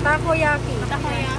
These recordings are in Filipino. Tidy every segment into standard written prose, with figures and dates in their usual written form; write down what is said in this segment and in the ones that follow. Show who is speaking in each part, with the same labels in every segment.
Speaker 1: Takoyaki.
Speaker 2: Takoyaki.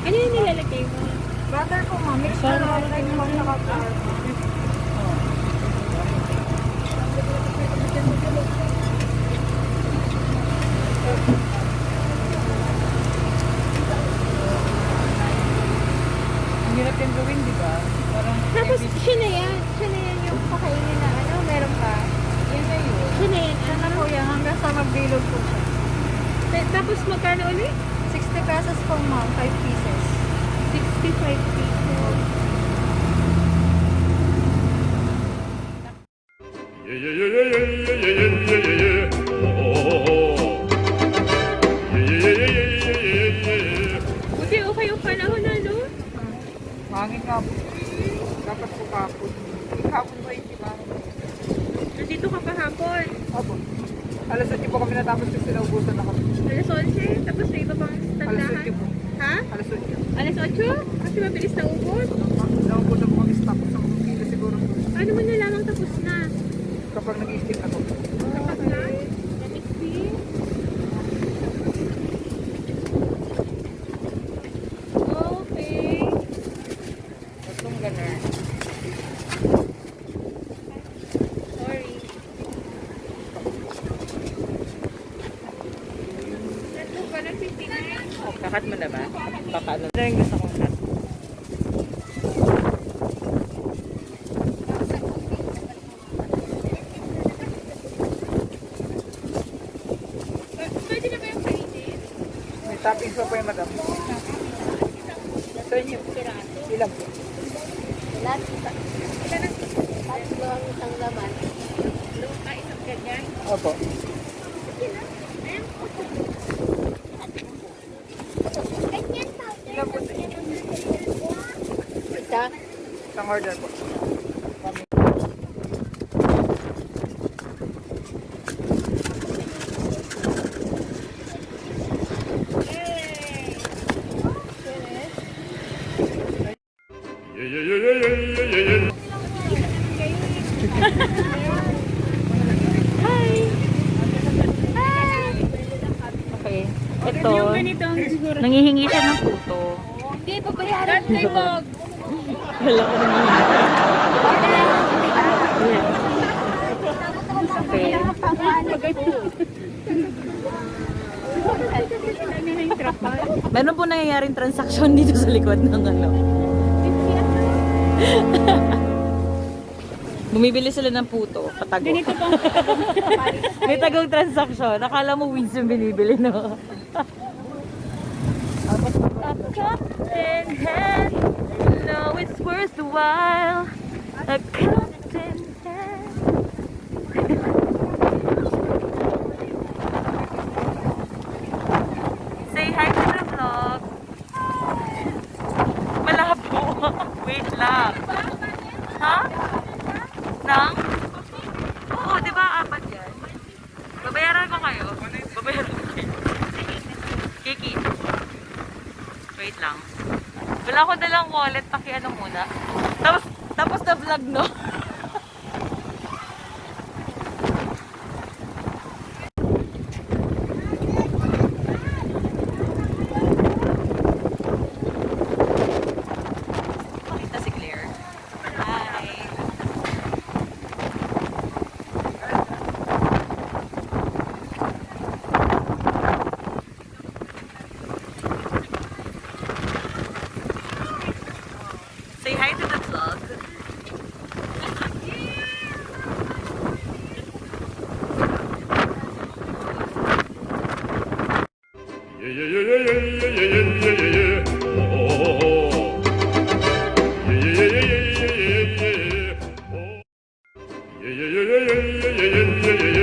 Speaker 2: Ano yung nilalagay mo?
Speaker 1: Butter ko, ma'am. Mix na nakalagay mo lang naka-flour.
Speaker 3: Ang hirap yung gawin, di ba? Parang
Speaker 2: Tapos, siya na yan. Siya na yan yung pakainin na ano, meron pa.
Speaker 3: yan na yun.
Speaker 2: Siya na yan.
Speaker 1: Sana po yan, hanggang sa magbilog po siya.
Speaker 2: Tapos, magkano ulit?
Speaker 1: 60 pesos po, ma'am. 5 pieces.
Speaker 2: 65 pesos. Buti okay yung panahon na, no?
Speaker 3: Hangin nga po. Dapat po kapon. Kapon ba yung diba?
Speaker 2: Nandito ka kahapon.
Speaker 3: Opo. Alas 8 po kami natapos kasi naubusan na kami.
Speaker 2: Alas 11, tapos may iba pang
Speaker 3: Alas
Speaker 2: tandahan.
Speaker 3: 8 po.
Speaker 2: Ha?
Speaker 3: Alas 8.
Speaker 2: Alas 8? Kasi mabilis na ubod.
Speaker 3: Naubusan po kami stop sa mga kilo siguro po.
Speaker 2: Ano mo na lamang tapos na?
Speaker 3: Kapag nag-i-stick na po.
Speaker 2: Tapos na? Let me see. Okay.
Speaker 3: Itong ganun.
Speaker 2: Sorry. Ito pa na 59.
Speaker 3: Kakat mo na ba? Baka ano na yung gusto kong cut.
Speaker 2: Pwede na ba yung kainin?
Speaker 3: May toppings pa po yung madam. Sa inyo po. Ilan po?
Speaker 2: Ilan ang tatlo ang isang laman? Isang ganyan?
Speaker 3: Opo.
Speaker 2: Sige na. Ayan.
Speaker 3: Ilan po sa inyo?
Speaker 2: Isa?
Speaker 3: Isang order po.
Speaker 1: Okay.
Speaker 2: Ito. Yung ganitong siguro.
Speaker 1: Nangihingi siya ng puto.
Speaker 2: Hindi, papayaran ko yung wag.
Speaker 1: Wala ko nangihingi. Okay. Meron po nangyayaring transaksyon dito sa likod ng ano. Bumibili sila ng puto, patago.
Speaker 2: Ganito pang
Speaker 1: May tagong transaksyon. Nakala mo wins yung binibili, no? A cup in hand, you know it's worth the while. A cup in hand. Say hi to the vlog. Malabo. Wait lang. Ha? Nang? Oo, di ba apat yan? Babayaran ko kayo. Babayaran ko kayo. Kiki. Wait lang. Wala ko dalang wallet. Pakiano muna. Tapos na vlog, no? Pakita si Claire. Hi. Say hi to the vlog.
Speaker 4: yeah, yeah, yeah.